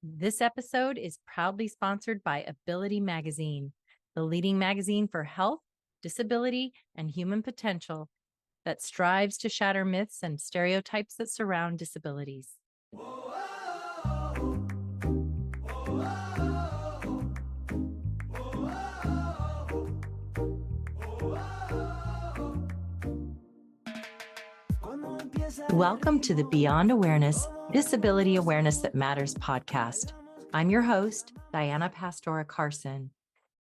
This episode is proudly sponsored by Ability Magazine, the leading magazine for health, disability, and human potential that strives to shatter myths and stereotypes that surround disabilities. Welcome to the Beyond Awareness, Disability Awareness That Matters podcast. I'm your host, Diana Pastora Carson.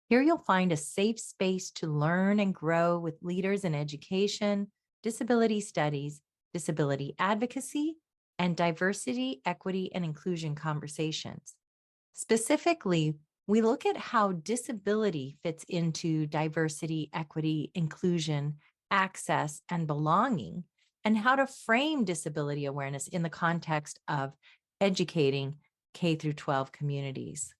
Here you'll find a safe space to learn and grow with leaders in education, disability studies, disability advocacy, and diversity, equity, and inclusion conversations. Specifically, we look at how disability fits into diversity, equity, inclusion, access, and belonging, and how to frame disability awareness in the context of educating K through 12 communities.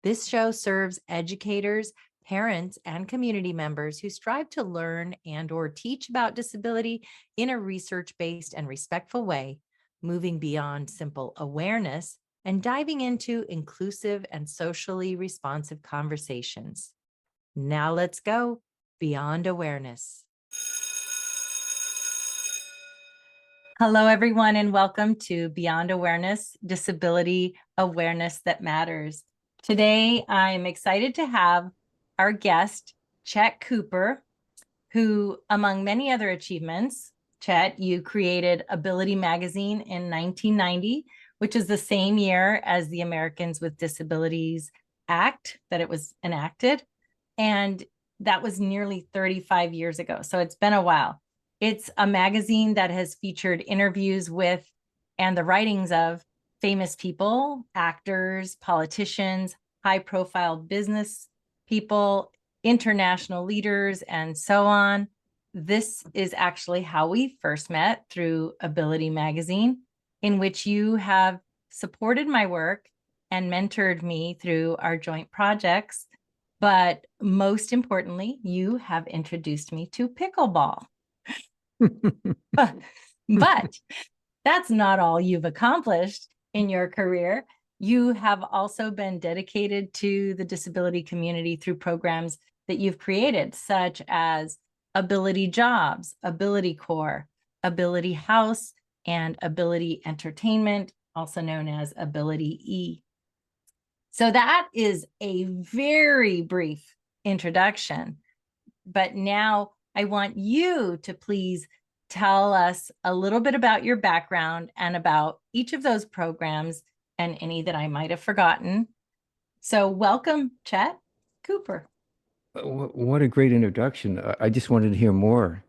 This show serves educators, parents, and community members who strive to learn and/or teach about disability in a research-based and respectful way, moving beyond simple awareness and diving into inclusive and socially responsive conversations. Now let's go beyond awareness. Hello, everyone, and welcome to Beyond Awareness, Disability Awareness That Matters. Today, I'm excited to have our guest, Chet Cooper, who, among many other achievements, Chet, you created Ability Magazine in 1990, which is the same year as the Americans with Disabilities Act that it was enacted. And that was nearly 35 years ago. So it's been a while. It's a magazine that has featured interviews with and the writings of famous people, actors, politicians, high-profile business people, international leaders, and so on. This is actually how we first met, through Ability Magazine, in which you have supported my work and mentored me through our joint projects. But most importantly, you have introduced me to pickleball. But that's not all you've accomplished in your career. You have also been dedicated to the disability community through programs that you've created, such as Ability Jobs, Ability Corps, Ability House, and Ability Entertainment, also known as Ability E. So that is a very brief introduction. But now I want you to please tell us a little bit about your background and about each of those programs and any that I might have forgotten. So welcome, Chet Cooper. What a great introduction. I just wanted to hear more.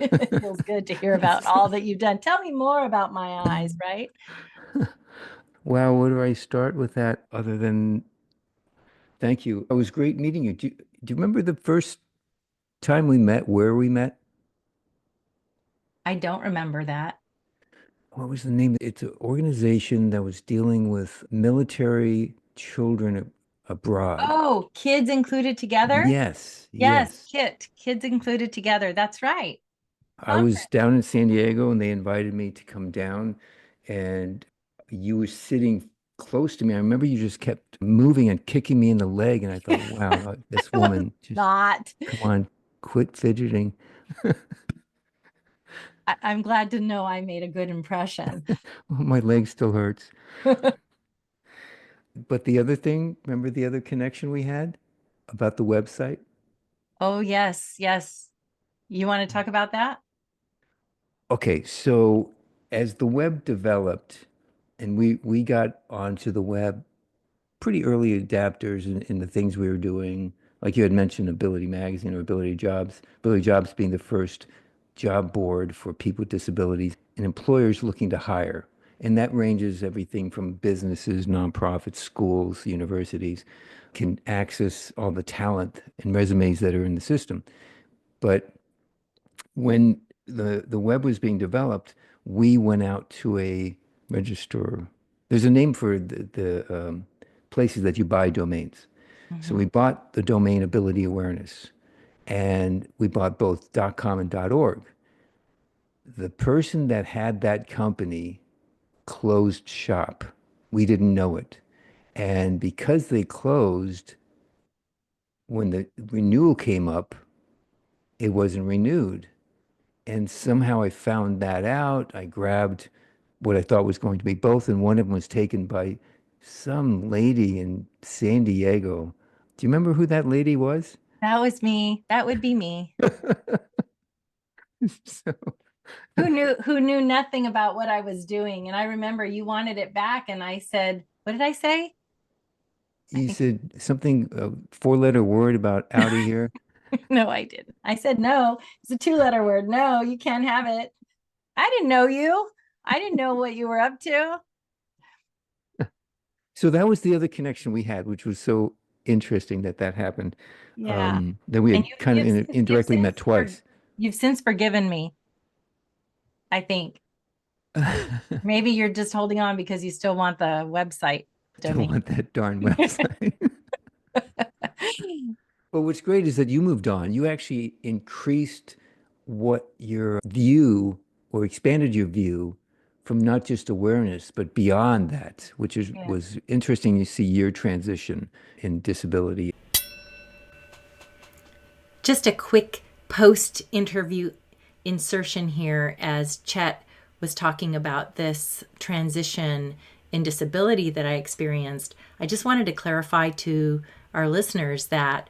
It feels good to hear about all that you've done. Tell me more about my eyes, right? Wow, where do I start with that other than thank you? It was great meeting you. Do you remember the first time we met, where we met? I don't remember that. What was the name? It's an organization that was dealing with military children abroad. Oh, Kids Included Together? Yes, Yes, yes. Kids Included Together. That's right. I was Conference. down in San Diego and they invited me to come down, and you were sitting close to me. I remember you just kept moving and kicking me in the leg, and I thought, wow, this I was woman, just not. come on, quit fidgeting. I'm glad to know I made a good impression. My leg still hurts. But the other thing, remember the other connection we had about the website? Oh, yes, yes. You want to talk about that? Okay, so as the web developed and we got onto the web, pretty early adapters in the things we were doing. Like you had mentioned, Ability Magazine or Ability Jobs. Ability Jobs being the first job board for people with disabilities and employers looking to hire. And that ranges everything from businesses, nonprofits, schools, universities, can access all the talent and resumes that are in the system. But when the web was being developed, we went out to a register. There's a name for the places that you buy domains. So Mhm. we bought the domain Ability Awareness, and we bought both .com and .org. The person that had that company closed shop. We didn't know it. And because they closed, when the renewal came up, it wasn't renewed. And somehow I found that out. I grabbed what I thought was going to be both, and one of them was taken by some lady in San Diego. Do you remember who that lady was? That was me. That would be me. So Who knew nothing about what I was doing. And I remember you wanted it back and I said, what did I say? I you think said something, a four-letter word about out of here. no, I didn't. I said no. It's a two-letter word. No, you can't have it. I didn't know you. I didn't know what you were up to. So that was the other connection we had, which was so interesting that that happened. Yeah. That we And had kind of you've indirectly met twice. you've since forgiven me, I think. Maybe you're just holding on because you still want the website Don't domain. want that darn website. But what's great is that you moved on. You actually increased what your view or expanded your view from not just awareness, but beyond that, which is Yeah. was interesting to see your transition in disability. Just a quick post interview insertion here as Chet was talking about this transition in disability that I experienced. I just wanted to clarify to our listeners that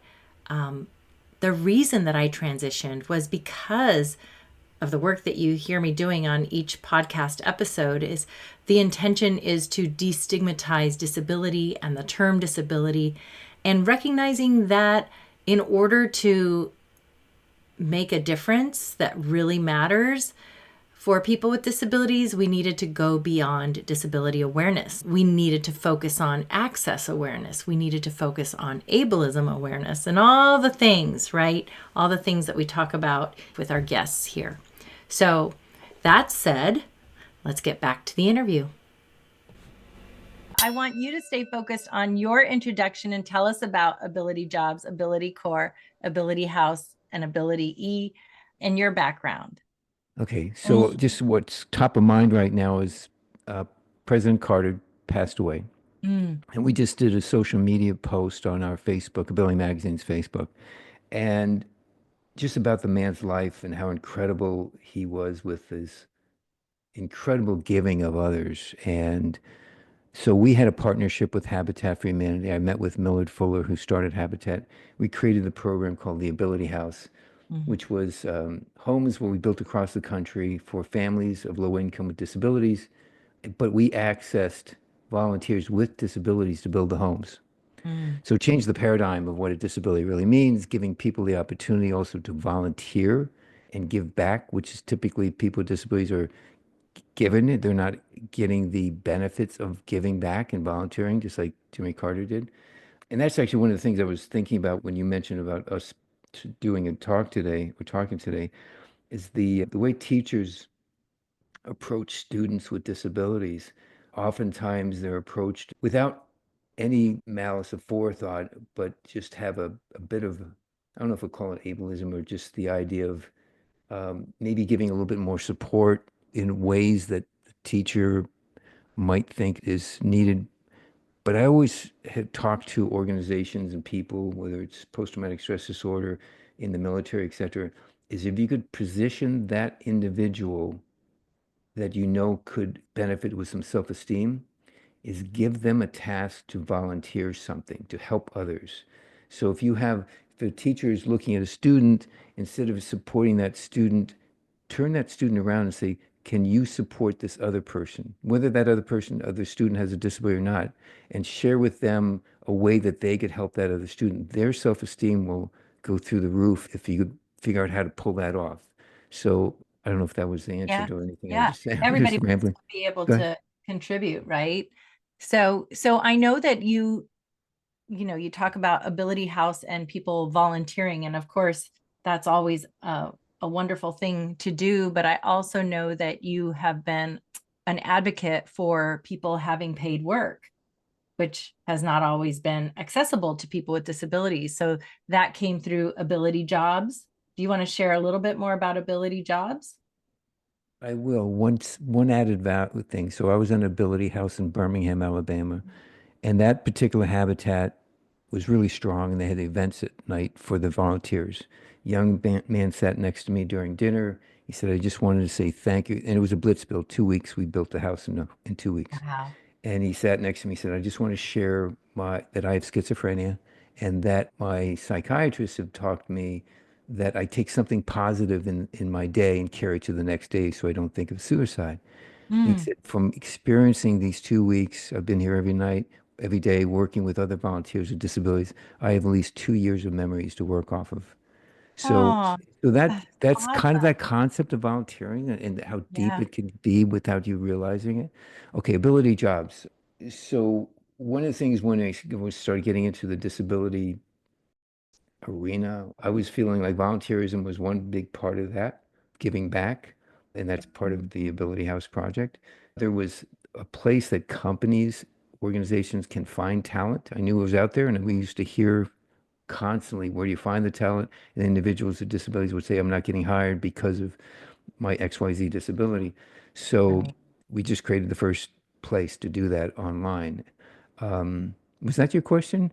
the reason that I transitioned was because of the work that you hear me doing on each podcast episode. Is the intention is to destigmatize disability and the term disability, and recognizing that in order to make a difference that really matters for people with disabilities, we needed to go beyond disability awareness. We needed to focus on access awareness. We needed to focus on ableism awareness and all the things, right? All the things that we talk about with our guests here. So, that said, let's get back to the interview. I want you to stay focused on your introduction and tell us about Ability Jobs, Ability Core, Ability House, and Ability E and your background. Okay, so just what's top of mind right now is uh, President Carter passed away. Mm, And we just did a social media post on our Facebook, Ability Magazine's Facebook, and just about the man's life and how incredible he was with his incredible giving of others. And so we had a partnership with Habitat for Humanity. I met with Millard Fuller, who started Habitat. We created a program called the Ability House, mm, which was homes where we built across the country for families of low income with disabilities, but we accessed volunteers with disabilities to build the homes. mm. So change the paradigm of what a disability really means, giving people the opportunity also to volunteer and give back, which is typically people with disabilities are given it. They're not getting the benefits of giving back and volunteering, just like Jimmy Carter did. And that's actually one of the things I was thinking about when you mentioned about us doing a talk today, or talking today, is the way teachers approach students with disabilities. Oftentimes they're approached without any malice of forethought, but just have a bit of, I don't know if we'll call it ableism or just the idea of maybe giving a little bit more support in ways that the teacher might think is needed. But I always have talked to organizations and people, whether it's post-traumatic stress disorder in the military, et cetera, is if you could position that individual that you know could benefit with some self-esteem, is give them a task to volunteer something, to help others. So if the teacher is looking at a student, instead of supporting that student, turn that student around and say, can you support this other person, whether that other student has a disability or not, and share with them a way that they could help that other student. Their self-esteem will go through the roof if you could figure out how to pull that off. So I don't know if that was the answer Yeah. to anything I Yeah. just said. I was Everybody just wants rambling. to be able Go ahead. to contribute, right? So I know that you talk about Ability House and people volunteering, and of course, that's always a wonderful thing to do. But I also know that you have been an advocate for people having paid work, which has not always been accessible to people with disabilities. So that came through Ability Jobs. Do you want to share a little bit more about Ability Jobs? I will. One added value thing. So I was in Ability House in Birmingham, Alabama, And that particular habitat was really strong, and they had events at night for the volunteers. Young man sat next to me during dinner. He said, "I just wanted to say thank you." And it was a blitz build. 2 weeks, we built the house in 2 weeks. Wow. And he sat next to me. He said, "I just want to share that I have schizophrenia, and that my psychiatrists have talked to me that I take something positive in my day and carry it to the next day, so I don't think of suicide." He Mm. said, from experiencing these 2 weeks, I've been here every night, every day, working with other volunteers with disabilities. I have at least 2 years of memories to work off of. So, Oh, so that that's that's kind of awesome. that concept of volunteering and how deep Yeah. it can be without you realizing it. Okay, ability jobs. So one of the things when I started getting into the disability arena, I was feeling like volunteerism was one big part of that, giving back, and that's part of the Ability House project. There was a place that companies, organizations can find talent. I knew it was out there, and we used to hear constantly, where do you find the talent? And individuals with disabilities would say, I'm not getting hired because of my XYZ disability. So Right. we just created the first place to do that online. Was that your question?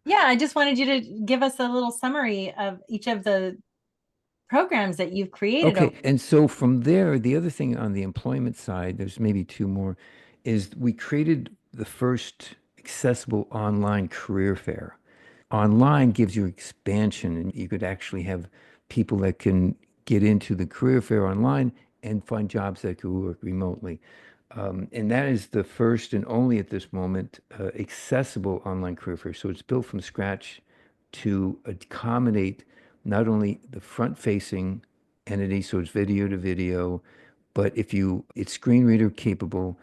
Yeah, I just wanted you to give us a little summary of each of the programs that you've created over. Okay, and so from there, the other thing on the employment side, there's maybe two more, is we created the first accessible online career fair. Online gives you expansion, and you could actually have people that can get into the career fair online and find jobs that could work remotely. And that is the first and only at this moment accessible online career fair. So it's built from scratch to accommodate not only the front-facing entity, so it's video to video, but it's screen reader capable,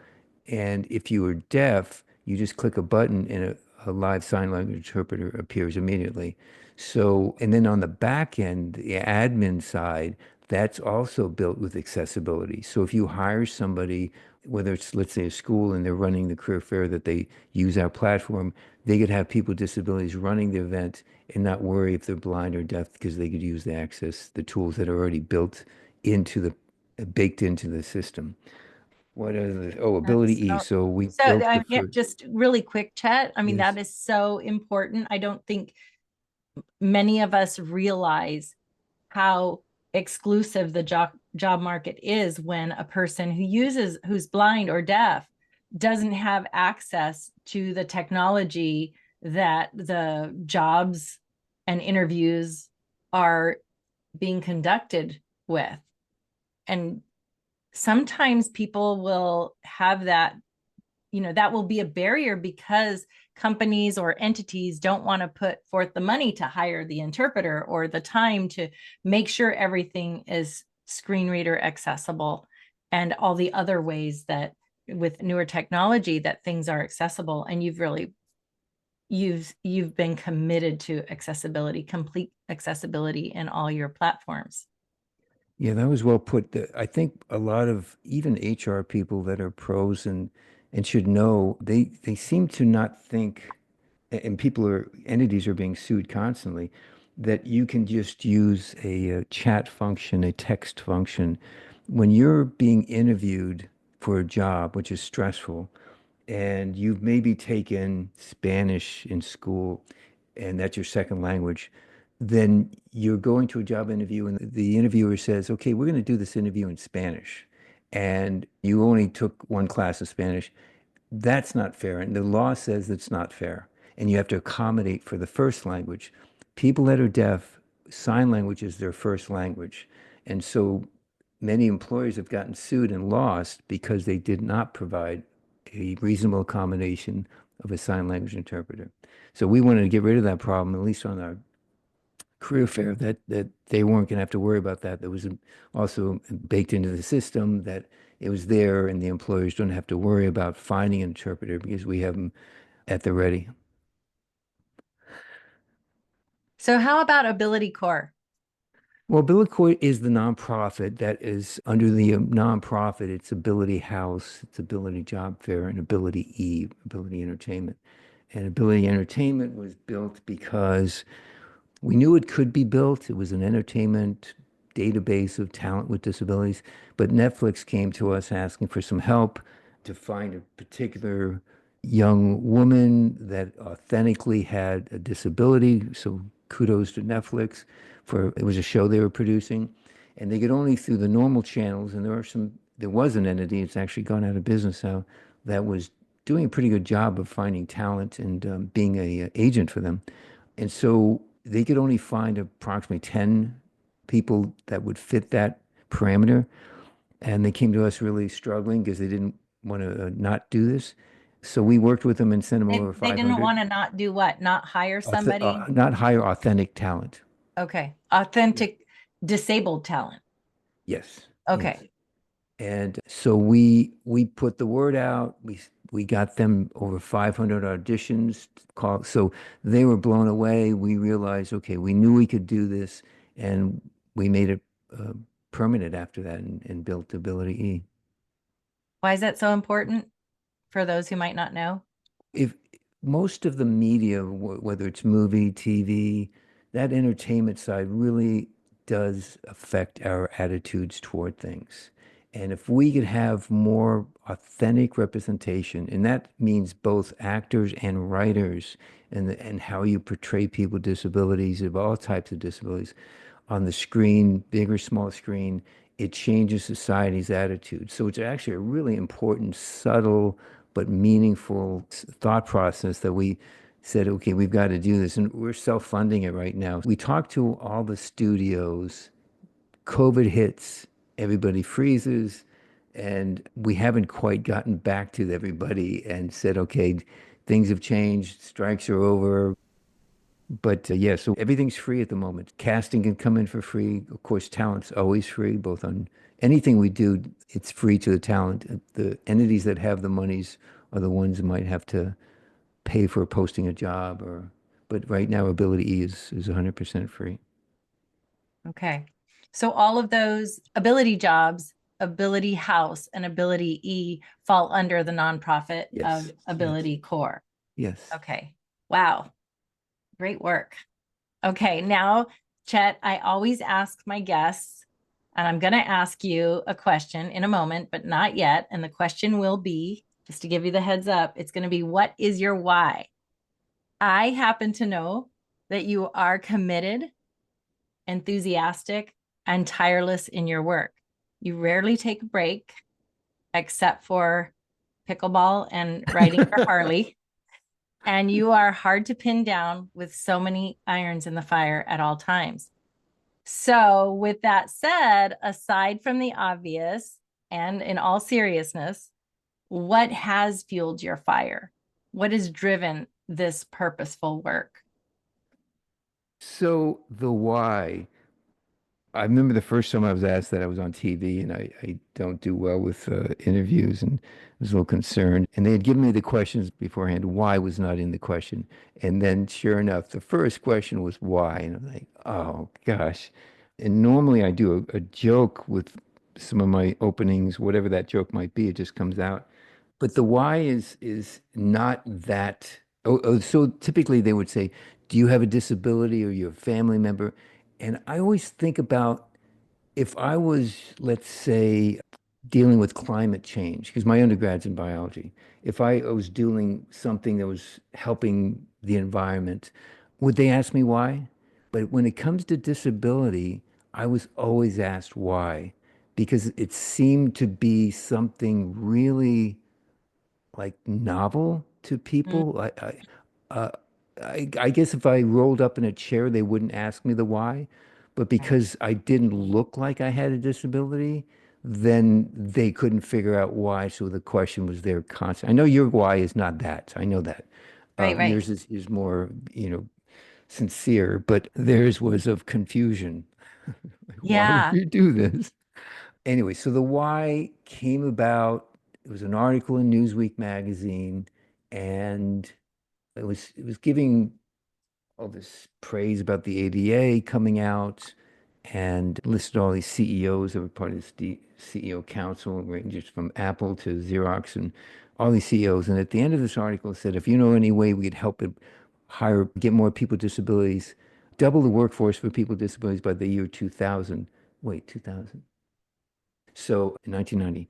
and if you are deaf, you just click a button and a live sign language interpreter appears immediately. So, and then on the back end, the admin side, that's also built with accessibility. So if you hire somebody, whether it's, let's say, a school and they're running the career fair that they use our platform, they could have people with disabilities running the event and not worry if they're blind or deaf because they could use the access, the tools that are already built into baked into the system. What are That's Ability E. so, So we so built the yeah, first, just really quick, Chet. I mean, that yes. is so important. I don't think many of us realize how exclusive the job market is when a person who's blind or deaf doesn't have access to the technology that the jobs and interviews are being conducted with. And sometimes people will have that, that will be a barrier because companies or entities don't want to put forth the money to hire the interpreter or the time to make sure everything is screen reader accessible and all the other ways that with newer technology that things are accessible. And you've been committed to accessibility, complete accessibility in all your platforms. Yeah, that was well put. I think a lot of even HR people that are pros and should know, they seem to not think, and entities are being sued constantly, that you can just use a chat function, a text function. When you're being interviewed for a job, which is stressful, and you've maybe taken Spanish in school and that's your second language, then you're going to a job interview and the interviewer says, okay, we're going to do this interview in Spanish. And you only took one class of Spanish. That's not fair. And the law says it's not fair. And you have to accommodate for the first language. People that are deaf, sign language is their first language. And so many employers have gotten sued and lost because they did not provide a reasonable accommodation of a sign language interpreter. So we wanted to get rid of that problem, at least on our career fair, that they weren't going to have to worry about that. That was also baked into the system that it was there and the employers don't have to worry about finding an interpreter because we have them at the ready. So how about Ability Core? Well, Billicourt is the nonprofit that is under the nonprofit. It's Ability House, it's Ability Job Fair, and Ability E, Ability Entertainment. And Ability Entertainment was built because we knew it could be built. It was an entertainment database of talent with disabilities. But Netflix came to us asking for some help to find a particular young woman that authentically had a disability. So kudos to Netflix for it was a show they were producing, and they could only through the normal channels. And there was an entity. It's actually gone out of business now that was doing a pretty good job of finding talent and being a agent for them. And so they could only find approximately 10 people that would fit that parameter. And they came to us really struggling because they didn't want to not do this. So we worked with them and sent them over They didn't 500, want to not do what? Not hire somebody? not hire authentic talent. Okay. Yeah. Authentic disabled talent. Yes, yes. Okay. And so we put the word out. We got them over 500 auditions. So they were blown away. We realized, okay, we knew we could do this, and we made it uh, permanent after that and built Ability E. Why is that so important for those who might not know? If most of the media, whether it's movie, TV, that entertainment side really does affect our attitudes toward things. And if we could have more authentic representation, and that means both actors and writers, and how you portray people with disabilities of all types of disabilities on the screen, big or small screen, it changes society's attitude. So it's actually a really important, subtle, but meaningful thought process that we said, okay, we've got to do this. And we're self-funding it right now. We talked to all the studios, COVID hits, everybody freezes, and we haven't quite gotten back to everybody and said, okay, things have changed, strikes are over. But yeah, so everything's free at the moment. Casting can come in for free. Of course, talent's always free, both on anything we do, it's free to the talent. The entities that have the monies are the ones who might have to pay for posting a job but right now Ability E is 100% free. Okay. So all of those ability jobs, Ability House, and Ability E fall under the nonprofit of Yes, yes, Ability Core. yes. Okay. Wow. Great work. Okay. Now, Chet, I always ask my guests, and I'm going to ask you a question in a moment, but not yet. And the question will be, just to give you the heads up, it's going to be, what is your why? I happen to know that you are committed, enthusiastic, and tireless in your work. You rarely take a break except for pickleball and riding your Harley. And you are hard to pin down with so many irons in the fire at all times. So, with that said, aside from the obvious, and in all seriousness, what has fueled your fire? What has driven this purposeful work? So the why, I remember the first time I was asked that. I was on TV, and I don't do well with interviews, and I was a little concerned. And they had given me the questions beforehand. Why was not in the question. And then, sure enough, the first question was why. And I'm like, oh gosh. And normally I do a joke with some of my openings, whatever that joke might be. It just comes out. But the why is not that. So typically they would say, "Do you have a disability or you're a family member?" And I always think about if I was, let's say, dealing with climate change, because my undergrad's in biology. If I was doing something that was helping the environment, would they ask me why? But when it comes to disability, I was always asked why, because it seemed to be something really like novel to Mm, people. Uh, I guess if I rolled up in a chair, they wouldn't ask me the why. But right. because I didn't look like I had a disability, then they couldn't figure out why. So the question was there constant. I know your why is not that. I know that. Right, right. Yours is more, sincere, but theirs was of confusion. Like, why would Yeah. you do this? Anyway, so the why came about. It was an article in Newsweek magazine, and it was giving all this praise about the ADA coming out, and listed all these CEOs that were part of this CEO council, ranges from Apple to Xerox and all these CEOs. And at the end of this article, it said, if you know any way we could help it get more people with disabilities, double the workforce for people with disabilities by the year 2000. Wait, 2000. So in 1990.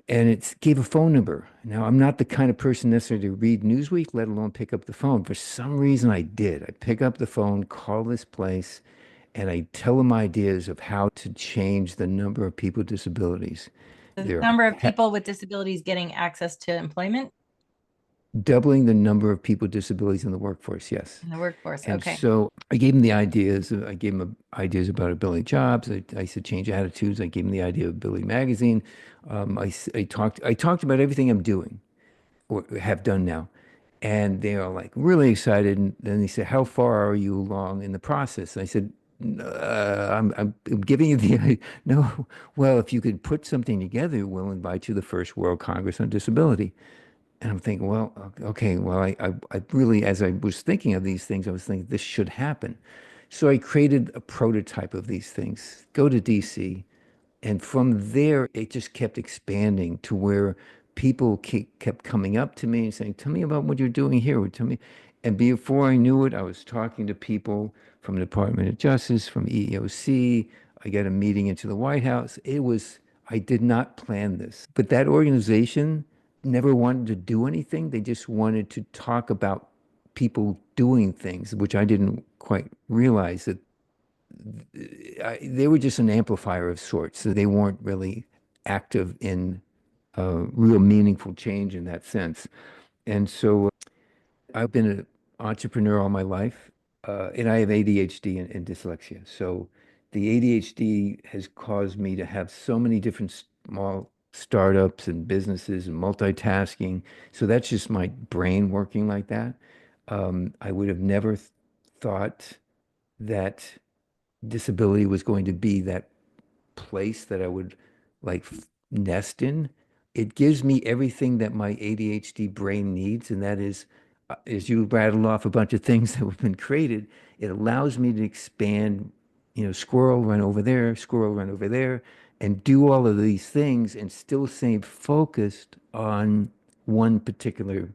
and it gave a phone number. Now, I'm not the kind of person necessarily to read Newsweek, let alone pick up the phone. For some reason, I did. I pick up the phone, call this place, and I tell them ideas of how to change the number of people with disabilities. The They're number of people with disabilities getting access to employment doubling the number of people with disabilities in the workforce, yes. in the workforce. And Okay. so I gave him the ideas. I gave him ideas about ability jobs. I said change attitudes. I gave him the idea of Ability Magazine. I talked about everything I'm doing or have done now. And they are like really excited. And then they said, how far are you along in the process? And I said, I'm giving you the, no, well, if you could put something together, we'll invite you to the first World Congress on Disability. And I'm thinking, well, okay, well, I really, as I was thinking of these things, I was thinking this should happen. So I created a prototype of these things, go to DC, and from there, it just kept expanding to where people kept coming up to me and saying, tell me about what you're doing here. Tell me. And before I knew it, I was talking to people from the Department of Justice, from EEOC. I got a meeting into the White House. I did not plan this. But that organization never wanted to do anything. They just wanted to talk about people doing things, which I didn't quite realize that they were just an amplifier of sorts. So they weren't really active in real meaningful change in that sense. And so I've been an entrepreneur all my life, and I have ADHD and dyslexia. So the ADHD has caused me to have so many different small startups and businesses and multitasking. So that's just my brain working like that. I would have never thought that disability was going to be that place that I would like nest in. It gives me everything that my ADHD brain needs, and that is, as you rattle off a bunch of things that have been created, it allows me to expand, squirrel run over there, squirrel run over there, and do all of these things and still stay focused on one particular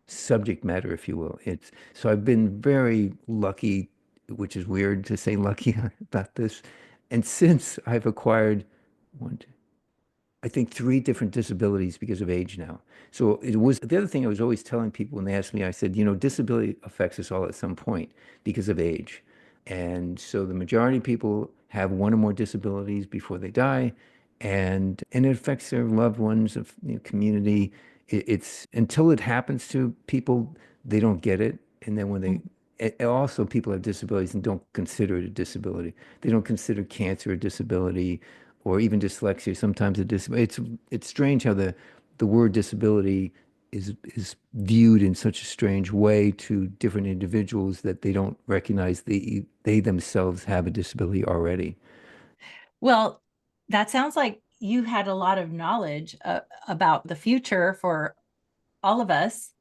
subject matter, if you will. It's so I've been very lucky, which is weird to say lucky about this. And since I've acquired one, I think three different disabilities because of age now. So it was the other thing I was always telling people when they asked me, I said, disability affects us all at some point because of age. And so the majority of people have one or more disabilities before they die, and it affects their loved ones, of community. It's until it happens to people, they don't get it. And then when also people have disabilities and don't consider it a disability. They don't consider cancer a disability or even dyslexia, sometimes a disability. It's strange how the word disability is viewed in such a strange way to different individuals that they don't recognize they themselves have a disability already. Well, that sounds like you had a lot of knowledge about the future for all of us,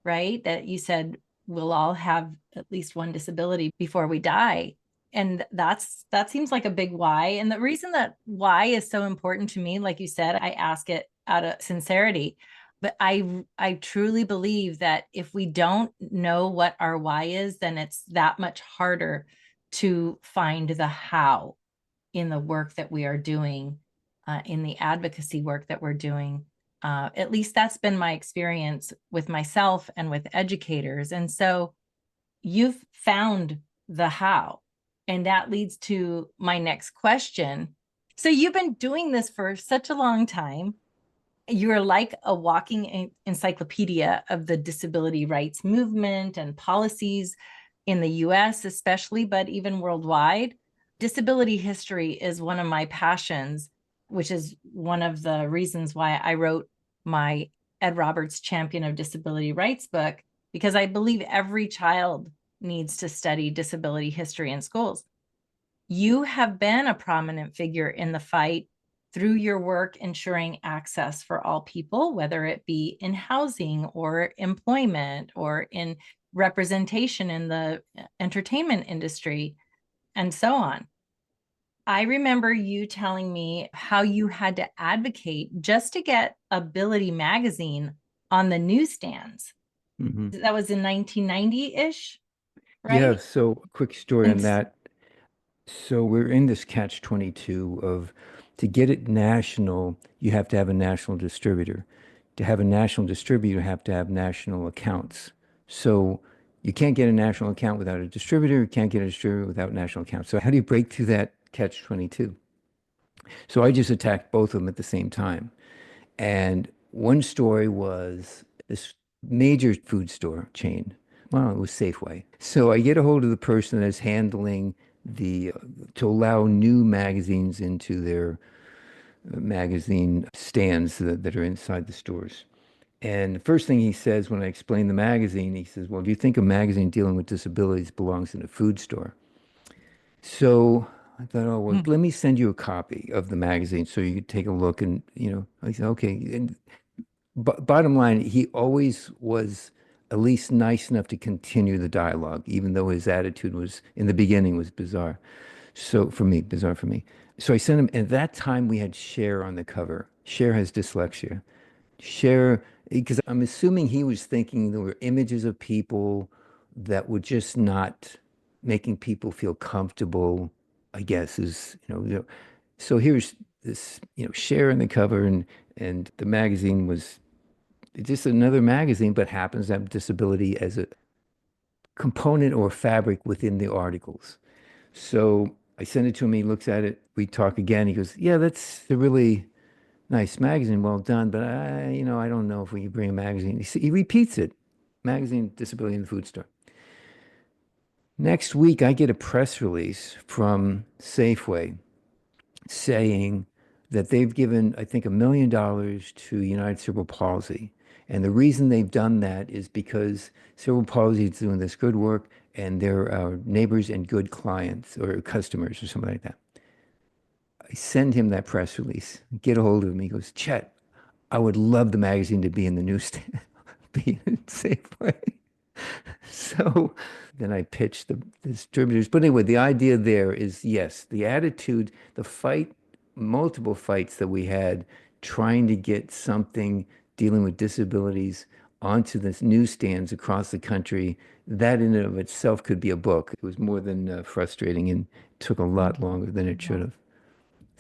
right? That you said we'll all have at least one disability before we die. And that seems like a big why. And the reason that why is so important to me, like you said, I ask it out of sincerity. But I truly believe that if we don't know what our why is, then it's that much harder to find the how in the work that we are doing, in the advocacy work that we're doing. At least that's been my experience with myself and with educators. And so you've found the how. And that leads to my next question. So you've been doing this for such a long time. You're like a walking encyclopedia of the disability rights movement and policies in the US, especially, but even worldwide. Disability history is one of my passions, which is one of the reasons why I wrote my Ed Roberts Champion of Disability Rights book, because I believe every child needs to study disability history in schools. You have been a prominent figure in the fight through your work ensuring access for all people, whether it be in housing or employment or in representation in the entertainment industry and so on. I remember you telling me how you had to advocate just to get Ability Magazine on the newsstands. Hmm. That was in 1990-ish, Yeah, right? so quick story on And that. So we're in this catch 22 of To get it national, you have to have a national distributor. To have a national distributor, you have to have national accounts. So you can't get a national account without a distributor. You can't get a distributor without national accounts. So how do you break through that catch 22? So I just attacked both of them at the same time. And one story was this major food store chain. Well, it was Safeway. So I get a hold of the person that's handling the to allow new magazines into their magazine stands that are inside the stores. And the first thing he says when I explain the magazine, he says, "Well, do you think a magazine dealing with disabilities belongs in a food store?" So I thought, oh, well, Mm. let me send you a copy of the magazine so you could take a look. And, I said, okay. And bottom line, he always was at least nice enough to continue the dialogue, even though his attitude was, in the beginning, was bizarre. So for me, bizarre for me. So I sent him, at that time we had Cher on the cover. Cher has dyslexia. Cher, because I'm assuming he was thinking there were images of people that were just not making people feel comfortable, I guess, so here's this, Cher on the cover, and the magazine was just another magazine, but happens to have disability as a component or fabric within the articles. So I send it to him. He looks at it. We talk again. He goes, "Yeah, that's a really nice magazine. Well done. But I don't know if we can bring a magazine." He repeats it. Magazine Disability in the Food Store. Next week, I get a press release from Safeway saying that they've given, I think, $1 million to United Cerebral Palsy. And the reason they've done that is because Cerebral Palsy is doing this good work and they're our neighbors and good clients or customers or something like that. I send him that press release, get a hold of him. He goes, "Chet, I would love the magazine to be in the newsstand, be in Safeway." So then I pitched the distributors. But anyway, the idea there is yes, the attitude, the fight, multiple fights that we had trying to get something dealing with disabilities onto the newsstands across the country, that in and of itself could be a book. It was more than frustrating and took a lot longer than it should Yeah. have.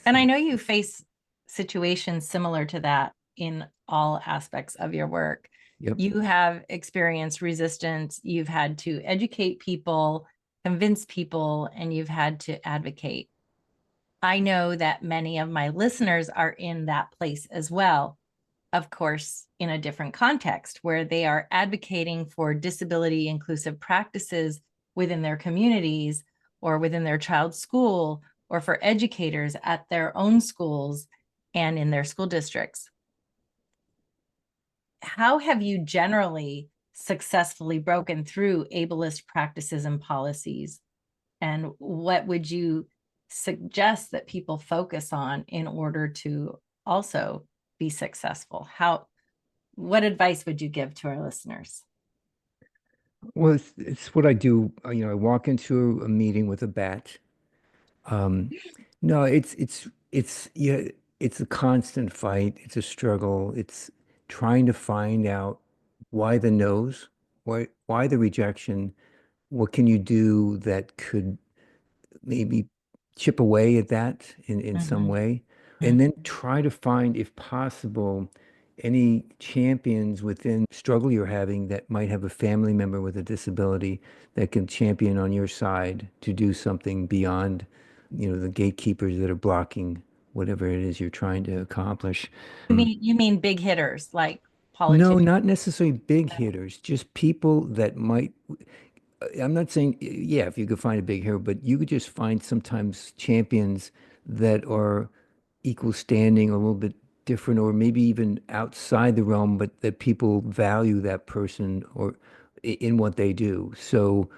And I So, know you face situations similar to that in all aspects of your work. yep. You have experienced resistance, you've had to educate people, convince people, and you've had to advocate. I know that many of my listeners are in that place as well, of course, in a different context where they are advocating for disability inclusive practices within their communities or within their child's school or for educators at their own schools and in their school districts. How have you generally successfully broken through ableist practices and policies? And what would you suggest that people focus on in order to also be successful? What advice would you give to our listeners? Well, it's what I do. I walk into a meeting with a bat. Um, no, yeah, it's a constant fight. It's a struggle. It's trying to find out why the no's, why the rejection. What can you do that could maybe chip away at that in some Mhm. way, and Mhm. then try to find, if possible, any champions within struggle you're having that might have a family member with a disability that can champion on your side to do something beyond, the gatekeepers that are blocking whatever it is you're trying to accomplish. You mean big hitters like No, politicians? not necessarily big hitters, just people that might. I'm not saying, yeah, if you could find a big hero, but you could just find sometimes champions that are equal standing, a little bit different, or maybe even outside the realm, but that people value that person or in what they do. So,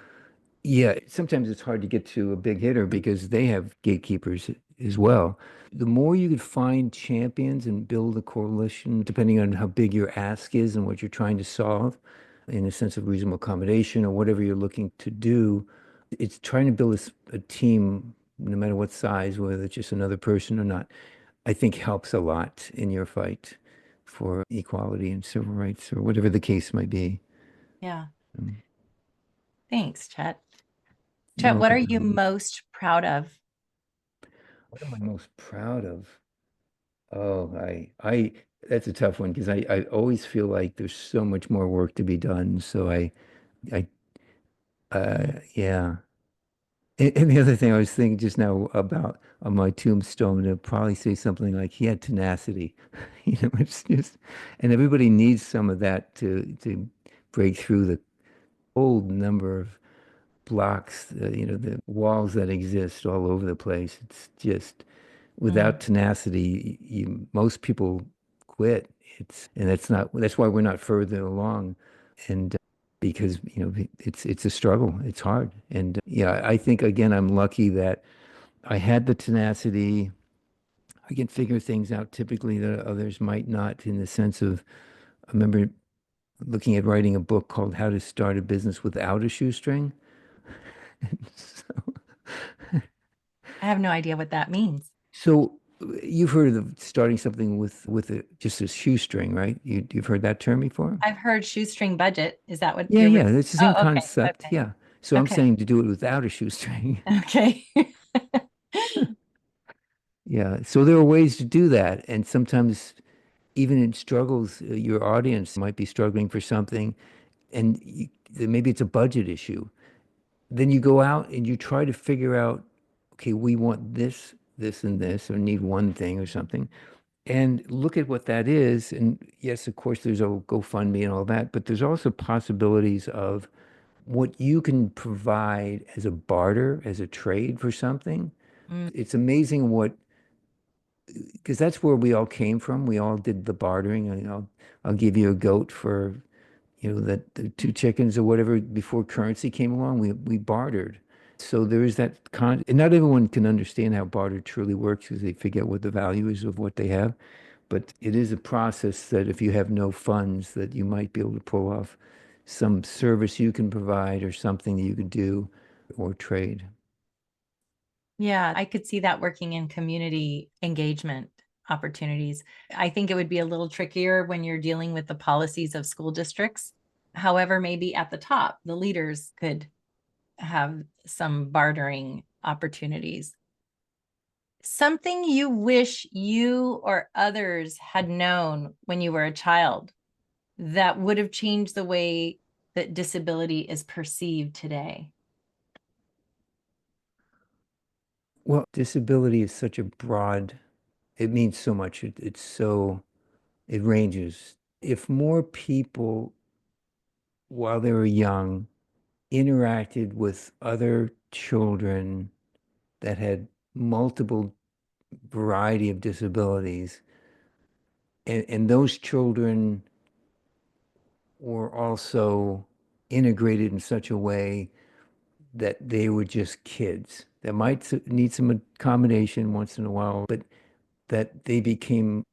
yeah, sometimes it's hard to get to a big hitter because they have gatekeepers as well. The more you could find champions and build a coalition, depending on how big your ask is and what you're trying to solve, in a sense of reasonable accommodation or whatever you're looking to do, it's trying to build a team, no matter what size, whether it's just another person or not, I think helps a lot in your fight for equality and civil rights or whatever the case might be. Yeah. Um, Thanks, Chet. You're Chet, what are welcome. you most proud of? What am I most proud of? Oh, that's a tough one because I always feel like there's so much more work to be done. So I, Mm, yeah. And the other thing I was thinking just now about on my tombstone, to probably say something like he had tenacity. It's just, and everybody needs some of that to break through the old number of blocks, the walls that exist all over the place. It's just mm. without tenacity, most people quit. And that's why we're not further along. And because, it's a struggle. It's hard. And yeah, I think again, I'm lucky that I had the tenacity. I can figure things out typically that others might not, in the sense of, I remember looking at writing a book called How to Start a Business Without a Shoestring. So, I have no idea what that means. so you've heard of starting something just a shoestring, right? You've heard that term before? I've heard shoestring budget. Is that what Yeah, you're? yeah, it's the same Oh, okay, concept. okay, Yeah. So I'm okay, saying to do it without a shoestring. okay. Yeah. So there are ways to do that. And sometimes even in struggles, your audience might be struggling for something and maybe it's a budget issue. Then you go out and you try to figure out, okay, we want this, this, and this, or need one thing or something. And look at what that is. And yes, of course, there's a GoFundMe and all that, but there's also possibilities of what you can provide as a barter, as a trade for something. Mm, It's amazing because that's where we all came from. We all did the bartering. I'll give you a goat for, that the two chickens or whatever before currency came along. We bartered. So there is and not everyone can understand how barter truly works because they forget what the value is of what they have. But it is a process that if you have no funds, that you might be able to pull off some service you can provide or something that you could do or trade. yeah, I could see that working in community engagement opportunities. I think it would be a little trickier when you're dealing with the policies of school districts. However, maybe at the top, the leaders could have some bartering opportunities. Something you wish you or others had known when you were a child that would have changed the way that disability is perceived today. Well, disability is such a it means so much. It ranges. If more people, while they were young, interacted with other children that had multiple variety of disabilities, and those children were also integrated in such a way that they were just kids that might need some accommodation once in a while, but that they became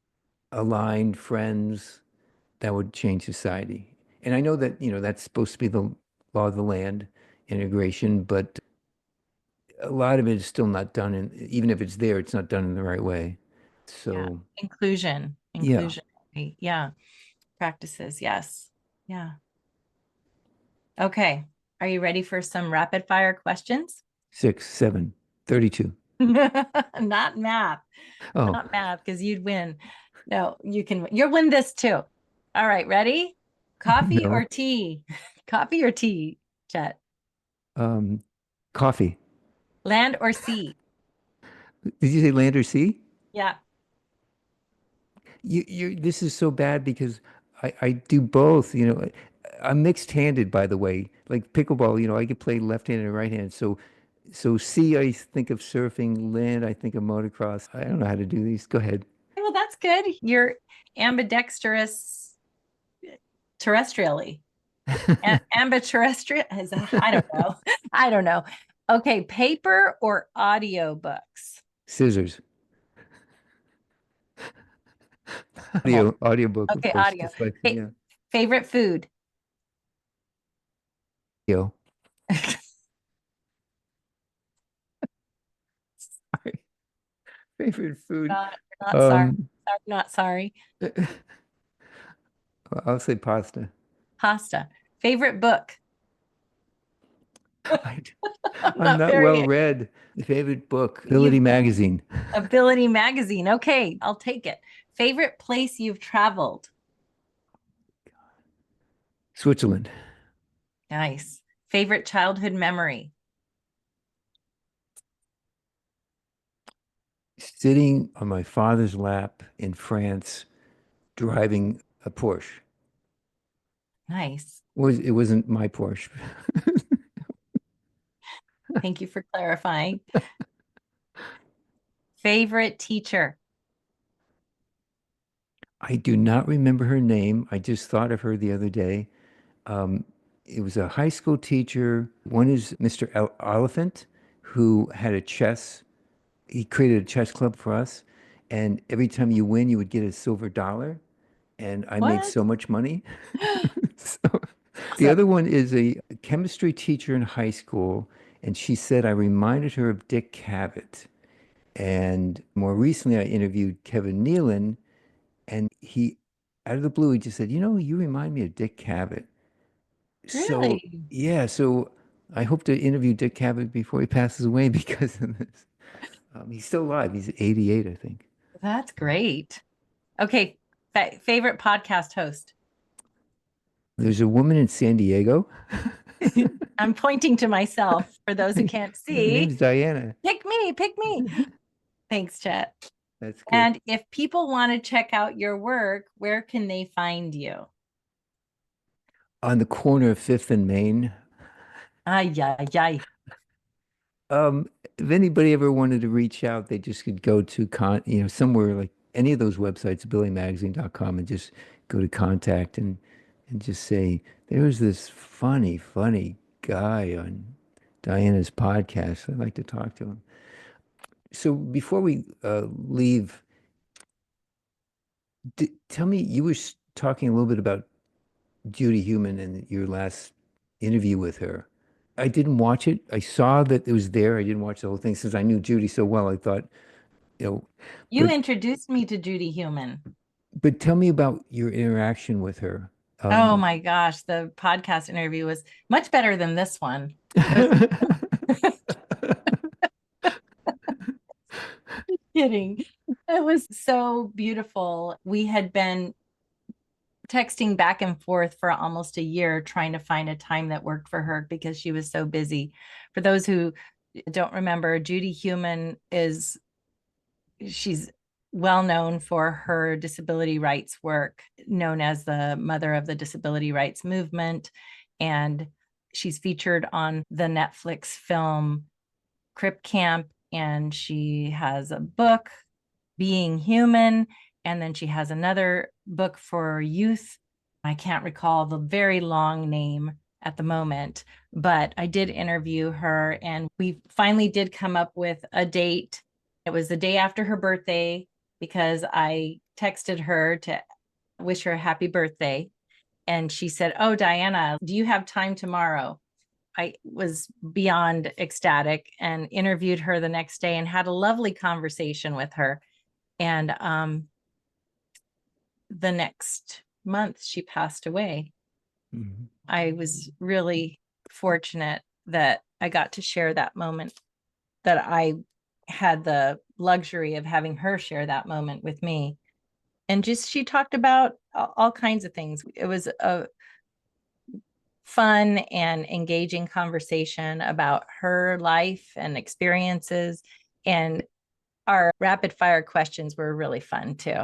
aligned friends that would change society. And I know that, that's supposed to be the law of the land, integration, but a lot of it is still not done even if it's there, it's not done in the right way. Yeah. So, Inclusion, yeah, inclusion. Yeah. Practices. Yes. Yeah. Okay. Are you ready for some rapid fire questions? 6, 7, 32. Not math, Oh, not math, because you'd win. No, you'll win this too. All right. Ready? Coffee or no. tea? Coffee or tea, Chet? Um, Coffee. Land or sea? Did you say land or sea? Yeah. This is so bad because I do both, I'm mixed-handed, by the way. Like pickleball, I could play left-handed and right-handed. So sea, I think of surfing. Land, I think of motocross. I don't know how to do these. Go ahead. Well, that's good. You're ambidextrous terrestrially. Ambidextrous is I don't know. I don't know. Okay, paper or audio books? Scissors. Well, Audiobook, of okay, course. audio. Dyslexia, Favorite food? yeah. Sorry. Favorite food. Not sorry. Um, Sorry, not sorry. I'll say pasta. Pasta. Favorite book? I, I'm I'm not not well very, read. Favorite book, Ability you've Magazine. Ability Magazine. Okay, I'll take it. Favorite place you've traveled? Switzerland. Nice. Favorite childhood memory? Sitting on my father's lap in France, driving a Porsche. Nice. It wasn't my Porsche. Thank you for clarifying. Favorite teacher? I do not remember her name. I just thought of her the other day. Um, it was a high school teacher. One is Mr. Oliphant, who had a chess. He created a chess club for us, and every time you win, you would get a silver dollar. And I made What? so much money. So the other Awesome. one is a chemistry teacher in high school, and she said I reminded her of Dick Cavett. And more recently, I interviewed Kevin Nealon, and he, out of the blue, he just said, you remind me of Dick Cavett. So, Really? yeah, so I hope to interview Dick Cavett before he passes away because of this. He's still alive. He's 88, I think. That's great. Okay, favorite podcast host? There's a woman in San Diego. I'm pointing to myself for those who can't Her see. name's Diana. Pick me, pick me. Thanks, Chet. That's good. And if people want to check out your work, where can they find you? On the corner of Fifth and Main. Ay, ay, ay. Um, if anybody ever wanted to reach out, they just could go to somewhere like any of those websites, billymagazine.com, and just go to contact and just say, there was this funny guy on Diana's podcast. I'd like to talk to him. So before we leave, tell me, you were talking a little bit about Judy Human and your last interview with her. I didn't watch it. I saw that it was there. I didn't watch the whole thing since I knew Judy so well. I thought, you know, You but introduced me to Judy Human. but tell me about your interaction with her. Oh my gosh, the podcast interview was much better than this one. It was kidding. It was so beautiful. We had been texting back and forth for almost a year trying to find a time that worked for her because she was so busy. For those who don't remember, Judy Human is she's well known for her disability rights work, known as the mother of the disability rights movement. And she's featured on the Netflix film Crip Camp, and she has a book, Being Human, and then she has another book for youth. I can't recall the very long name at the moment, but I did interview her and we finally did come up with a date. It was the day after her birthday because I texted her to wish her a happy birthday. And she said, "Oh, Diana, do you have time tomorrow?" I was beyond ecstatic and interviewed her the next day and had a lovely conversation with her. And the next month, she passed away. Mhm. I was really fortunate that I got to share that moment, that I had the luxury of having her share that moment with me. And just she talked about all kinds of things. It was a fun and engaging conversation about her life and experiences. And our rapid fire questions were really fun too.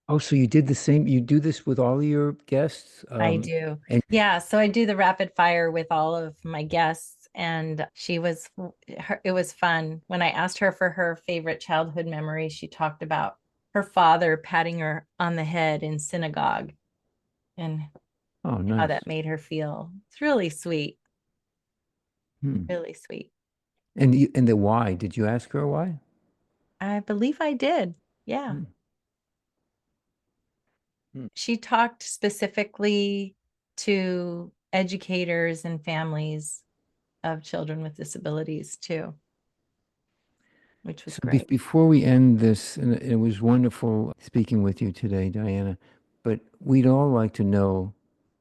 Oh, so you did the same. You do this with all your guests, I do. and Yeah. So I do the rapid fire with all of my guests. And it was fun. When I asked her for her favorite childhood memory, she talked about her father patting her on the head in synagogue and oh, how nice. that made her feel. It's really sweet, Hmm. really sweet. And the why? Did you ask her why? I believe I did. Yeah. Hmm. Hmm. She talked specifically to educators and families of children with disabilities too, which was So great. before we end this, and it was wonderful speaking with you today, Diana, but we'd all like to know,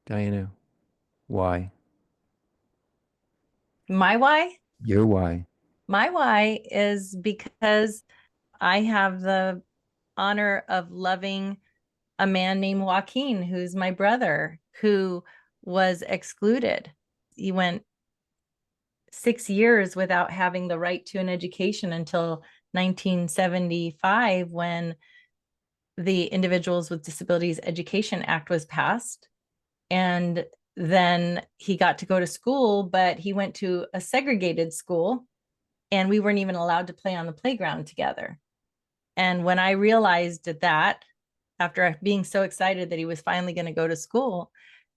Diana, why? My why? Your why. My why is because I have the honor of loving a man named Joaquin, who's my brother, who was excluded. He went 6 years without having the right to an education until 1975, when the Individuals with Disabilities Education Act was passed. And then he got to go to school, but he went to a segregated school and we weren't even allowed to play on the playground together. And when I realized that, after being so excited that he was finally going to go to school,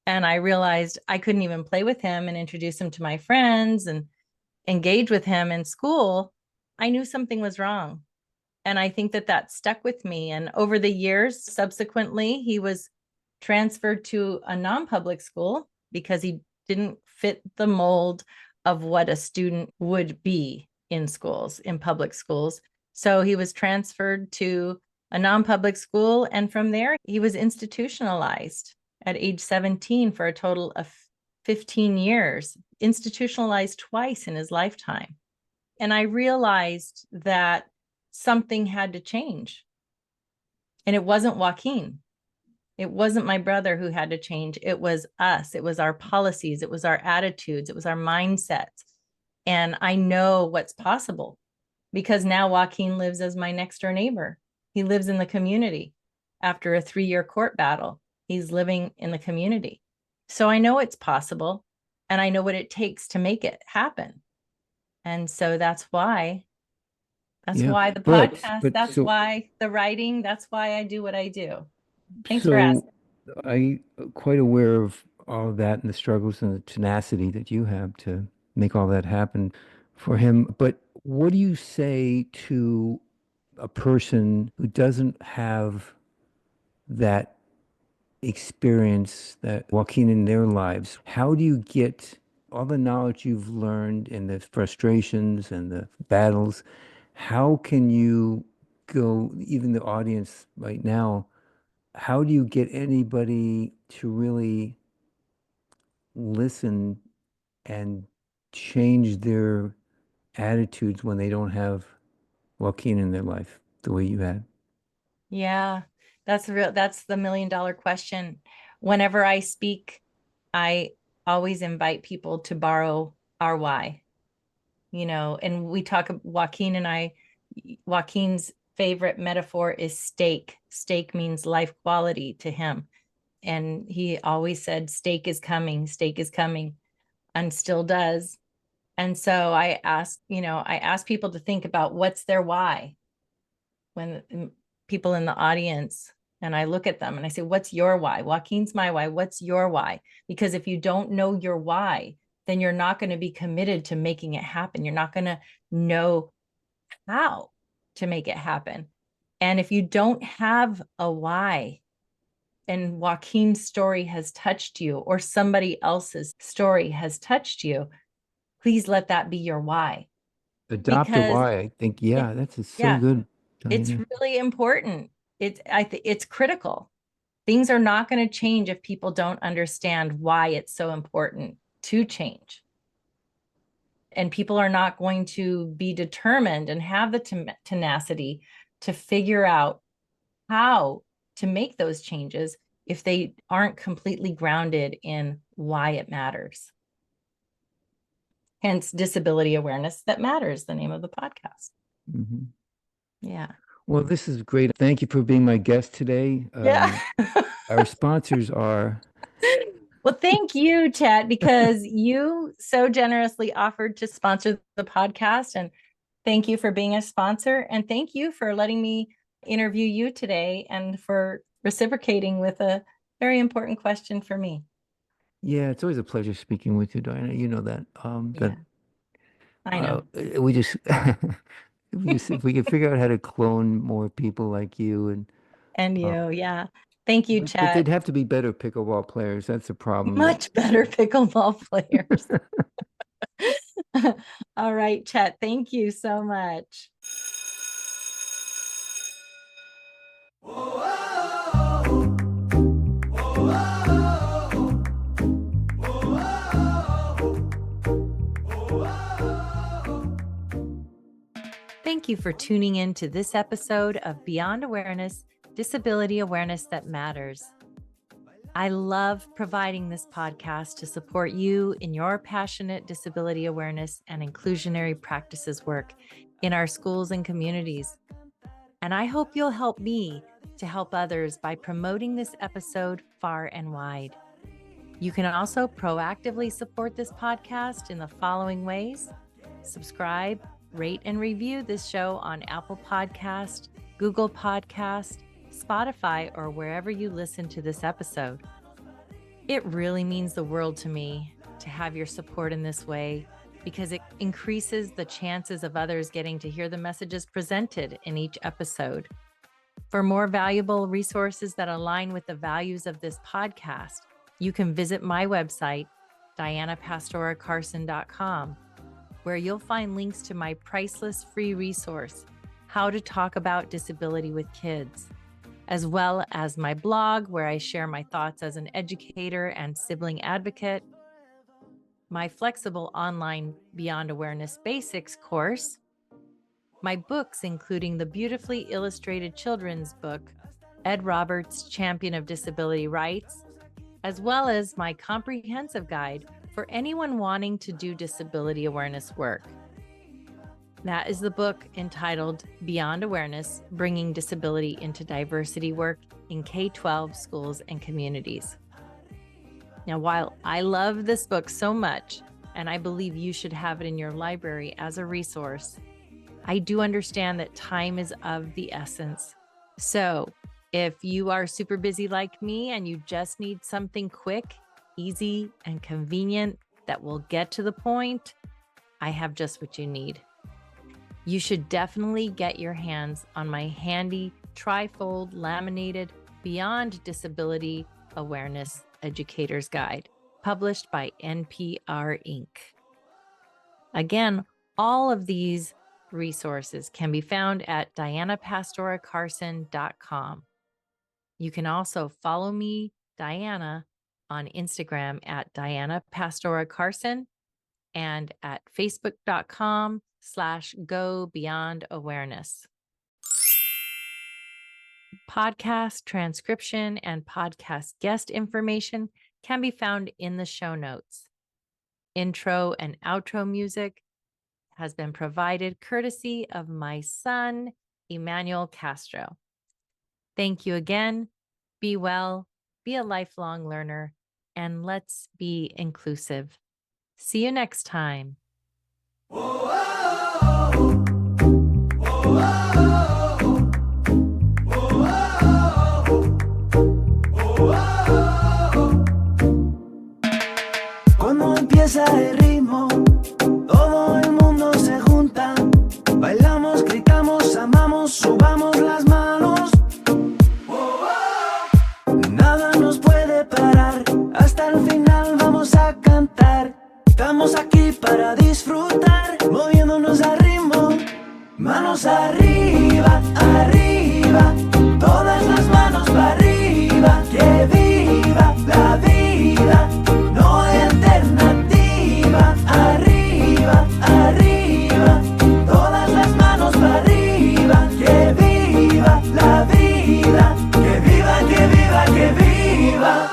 and I realized I couldn't even play with him and introduce him to my friends and engage with him in school, I knew something was wrong. And I think that stuck with me. And over the years, subsequently, he was transferred to a non-public school because he didn't fit the mold of what a student would be in schools, in public schools. So he was transferred to a non-public school. And from there, he was institutionalized at age 17 for a total of 15 years, institutionalized twice in his lifetime. And I realized that something had to change. And it wasn't Joaquin. It wasn't my brother who had to change. It was us. It was our policies. It was our attitudes. It was our mindsets. And I know what's possible because now Joaquin lives as my next door neighbor. He lives in the community after a 3-year court battle. He's living in the community. So I know it's possible and I know what it takes to make it happen. And so that's why the podcast, that's why the writing, that's why I do what I do. Thanks for asking. I quite aware of all of that and the struggles and the tenacity that you have to make all that happen for him. But what do you say to a person who doesn't have that experience that Joaquin in their lives? How do you get all the knowledge you've learned and the frustrations and the battles? How can you go, even the audience right now, how do you get anybody to really listen and change their attitudes when they don't have Joaquin in their life the way you had? Yeah, that's the $1 million question. Whenever I speak, I always invite people to borrow our why, and we talk, Joaquin's favorite metaphor is steak. Steak means life quality to him. And he always said, steak is coming, and still does. And so I ask people to think about what's their why when people in the audience, and I look at them and I say, what's your why? Joaquin's my why. What's your why? Because if you don't know your why, then you're not going to be committed to making it happen. You're not going to know how to make it happen. And if you don't have a why, and Joaquin's story has touched you or somebody else's story has touched you, please let that be your why. Adopt a Because why. I think, yeah, that's so yeah, good, it's Diana. really important. It's critical. Things are not going to change if people don't understand why it's so important to change. And people are not going to be determined and have the tenacity to figure out how to make those changes if they aren't completely grounded in why it matters. Hence, Disability Awareness That Matters, the name of the podcast. Mhm. Yeah. Well, this is great. Thank you for being my guest today. Yeah. Our sponsors are, Well, thank you, Chet, because you so generously offered to sponsor the podcast. And thank you for being a sponsor. And thank you for letting me interview you today and for reciprocating with a very important question for me. yeah, it's always a pleasure speaking with you, Diana. You know that. Yeah, I know. We just, if we could figure out how to clone more people like you, and And uh, you, yeah. Thank you, but they'd Chet. have to be better pickleball players. That's the problem. Much better pickleball players. All right, Chet. Thank you so much. you for tuning in to this episode of Beyond Awareness, Disability Awareness That Matters. I love providing this podcast to support you in your passionate disability awareness and inclusionary practices work in our schools and communities. And I hope you'll help me to help others by promoting this episode far and wide. You can also proactively support this podcast in the following ways. Subscribe, rate, and review this show on Apple Podcast, Google Podcast, Spotify, or wherever you listen to this episode. It really means the world to me to have your support in this way because it increases the chances of others getting to hear the messages presented in each episode. For more valuable resources that align with the values of this podcast, you can visit my website, DianaPastoraCarson.com, where you'll find links to my priceless free resource, How to Talk About Disability with Kids, as well as my blog, where I share my thoughts as an educator and sibling advocate, my flexible online Beyond Awareness Basics course, my books, including the beautifully illustrated children's book, Ed Roberts' Champion of Disability Rights, as well as my comprehensive guide for anyone wanting to do disability awareness work. That is the book entitled Beyond Awareness, Bringing Disability into Diversity Work in K-12 Schools and Communities. Now, while I love this book so much, and I believe you should have it in your library as a resource, I do understand that time is of the essence. So if you are super busy like me and you just need something quick, easy, and convenient that will get to the point, I have just what you need. You should definitely get your hands on my handy trifold laminated Beyond Disability Awareness Educator's Guide, published by NPR Inc. Again, all of these resources can be found at DianaPastoraCarson.com. You can also follow me, Diana, on Instagram at DianaPastoraCarson and at Facebook.com/Go Beyond Awareness. Podcast transcription and podcast guest information can be found in the show notes. Intro and outro music has been provided courtesy of my son, Emmanuel Castro. Thank you again. Be well, be a lifelong learner, and let's be inclusive. See you next time. Cuando empieza el ritmo, todo el mundo se junta. Bailamos, gritamos, amamos, subamos las manos. Nada nos puede parar, hasta el final vamos a cantar. Estamos aquí para disfrutar, moviéndonos al ritmo. Manos arriba, arriba, todas las manos para arriba. Que viva la vida, no hay alternativa. Arriba, arriba, todas las manos para arriba. Que viva la vida, que viva, que viva, que viva.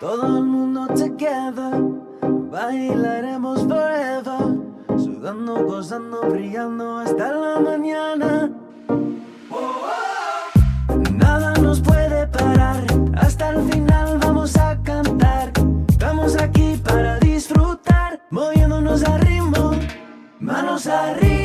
Todo el mundo together, bailaremos forever, sudando, gozando, brillando hasta la mañana. Nada nos puede parar, hasta el final vamos a cantar. Estamos aquí para disfrutar, moviéndonos al ritmo, manos arriba.